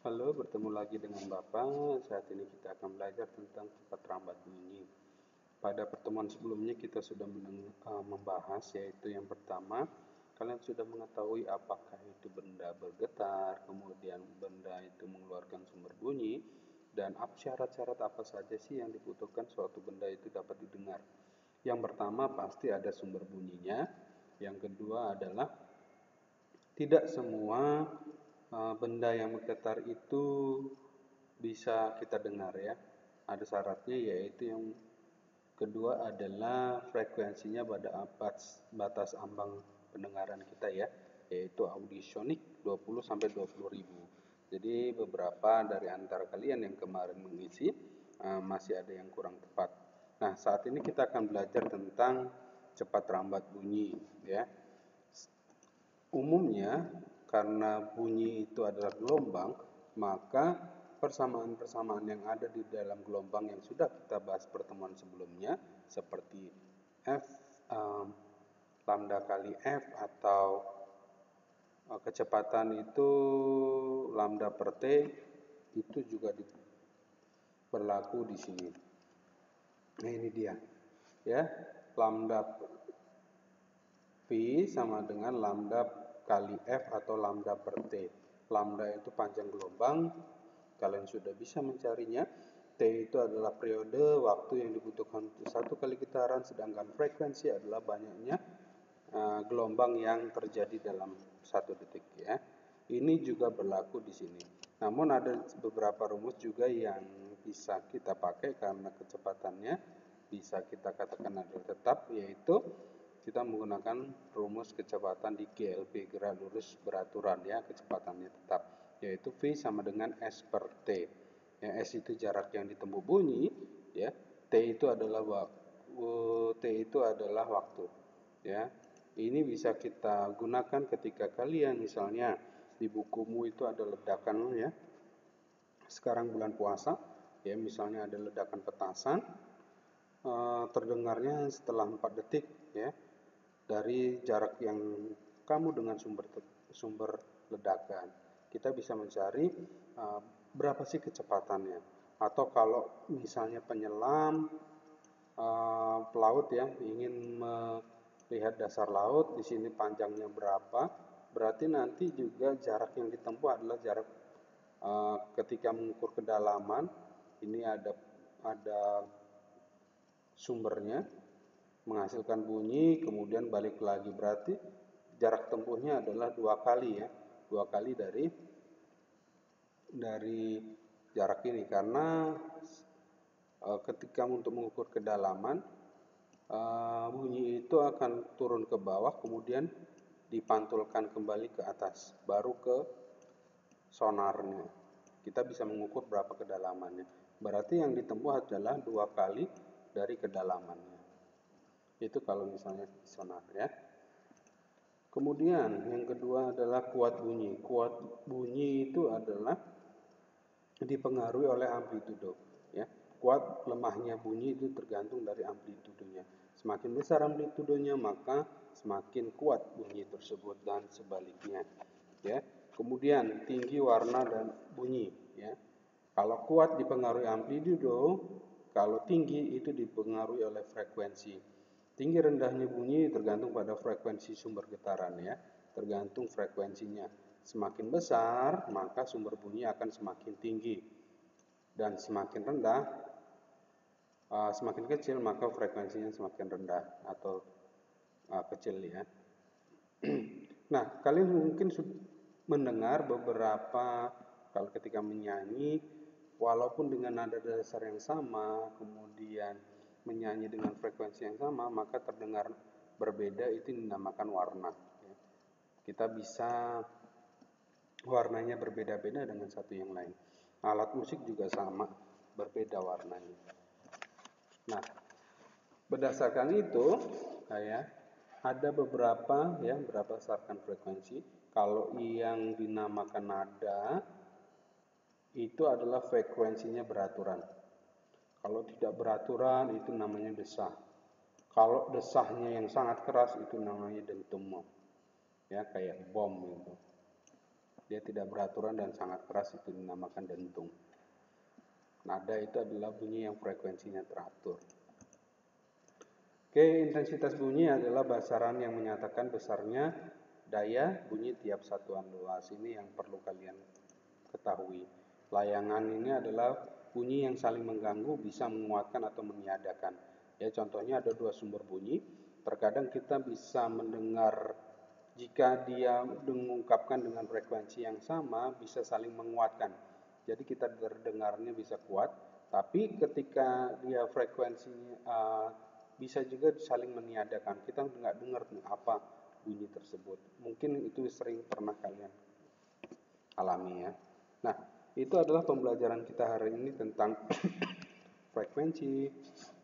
Halo, bertemu lagi dengan Bapak. Saat ini kita akan belajar tentang cepat lambat bunyi. Pada pertemuan sebelumnya kita sudah membahas, yaitu yang pertama, kalian sudah mengetahui apakah itu benda bergetar, kemudian benda itu mengeluarkan sumber bunyi, dan syarat-syarat apa saja sih yang dibutuhkan suatu benda itu dapat didengar. Yang pertama pasti ada sumber bunyinya. Yang kedua adalah tidak semua benda yang bergetar itu bisa kita dengar ya. Ada syaratnya, yaitu yang kedua adalah frekuensinya pada batas ambang pendengaran kita ya, yaitu audisonik 20 sampai 20 ribu. Jadi beberapa dari antara kalian yang kemarin mengisi masih ada yang kurang tepat. Nah, saat ini kita akan belajar tentang cepat lambat bunyi ya. Umumnya, karena bunyi itu adalah gelombang, maka persamaan-persamaan yang ada di dalam gelombang yang sudah kita bahas pertemuan sebelumnya, seperti F, lambda kali F, atau kecepatan itu lambda per T, itu juga berlaku di sini. Nah, ini dia. Ya, lambda V sama dengan lambda kali F atau lambda per T. Lambda itu panjang gelombang, kalian sudah bisa mencarinya. T itu adalah periode waktu yang dibutuhkan untuk satu kali getaran, sedangkan frekuensi adalah banyaknya gelombang yang terjadi dalam satu detik ya. Ini juga berlaku di sini. Namun ada beberapa rumus juga yang bisa kita pakai karena kecepatannya bisa kita katakan adalah tetap, yaitu kita menggunakan rumus kecepatan di GLB, gerak lurus beraturan ya, kecepatannya tetap, yaitu V sama dengan S per T. Ya, S itu jarak yang ditempuh bunyi ya, T itu adalah waktu ya. Ini bisa kita gunakan ketika kalian misalnya di bukumu itu ada ledakan ya. Sekarang bulan puasa ya, misalnya ada ledakan petasan, terdengarnya setelah 4 detik ya, dari jarak yang kamu dengan sumber ledakan. Kita bisa mencari berapa sih kecepatannya. Atau kalau misalnya penyelam pelaut ya, ingin melihat dasar laut, di sini panjangnya berapa, berarti nanti juga jarak yang ditempuh adalah jarak ketika mengukur kedalaman. Ini ada sumbernya, menghasilkan bunyi, kemudian balik lagi, berarti jarak tempuhnya adalah 2 kali ya, 2 kali dari jarak ini, karena ketika untuk mengukur kedalaman bunyi itu akan turun ke bawah, kemudian dipantulkan kembali ke atas, baru ke sonarnya. Kita bisa mengukur berapa kedalamannya. Berarti yang ditempuh adalah 2 kali dari kedalamannya. Itu kalau misalnya sonar ya. Kemudian yang kedua adalah kuat bunyi. Kuat bunyi itu adalah dipengaruhi oleh amplitudo ya. Kuat lemahnya bunyi itu tergantung dari amplitudenya. Semakin besar amplitudenya, maka semakin kuat bunyi tersebut, dan sebaliknya ya. Kemudian tinggi, warna, dan bunyi ya. Kalau kuat dipengaruhi amplitudo, kalau tinggi itu dipengaruhi oleh frekuensi. Tinggi rendahnya bunyi tergantung pada frekuensi sumber getaran ya, tergantung frekuensinya. Semakin besar, maka sumber bunyi akan semakin tinggi, dan semakin rendah, semakin kecil, maka frekuensinya semakin rendah atau kecil ya. Nah, kalian mungkin mendengar beberapa kalau ketika menyanyi, walaupun dengan nada dasar yang sama, kemudian menyanyi dengan frekuensi yang sama, maka terdengar berbeda. Itu dinamakan warna. Kita bisa warnanya berbeda-beda dengan satu yang lain. Alat musik juga sama, berbeda warnanya. Nah, berdasarkan itu, ada beberapa ya, berdasarkan frekuensi. Kalau yang dinamakan nada, itu adalah frekuensinya beraturan. Kalau tidak beraturan itu namanya desah. Kalau desahnya yang sangat keras itu namanya dentuman. Ya, kayak bom gitu. dia tidak beraturan dan sangat keras, itu dinamakan dentung. Nada itu adalah bunyi yang frekuensinya teratur. Oke, intensitas bunyi adalah basaran yang menyatakan besarnya daya bunyi tiap satuan luas. Ini yang perlu kalian ketahui. Layangan ini adalah bunyi yang saling mengganggu, bisa menguatkan atau meniadakan. Ya, contohnya ada dua sumber bunyi. Terkadang kita bisa mendengar, jika dia mengungkapkan dengan frekuensi yang sama, bisa saling menguatkan. Jadi kita terdengarnya bisa kuat, tapi ketika dia frekuensinya bisa juga saling meniadakan. Kita nggak dengar apa bunyi tersebut. Mungkin itu sering pernah kalian alami ya. Nah, itu adalah pembelajaran kita hari ini tentang frekuensi,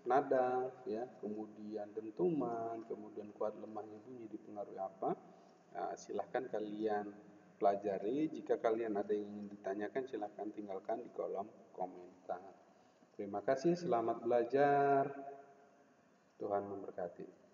nada, ya, kemudian dentuman, kemudian kuat lemahnya bunyi dipengaruhi apa. Nah, silahkan kalian pelajari. Jika kalian ada yang ingin ditanyakan, silahkan tinggalkan di kolom komentar. Terima kasih, selamat belajar. Tuhan memberkati.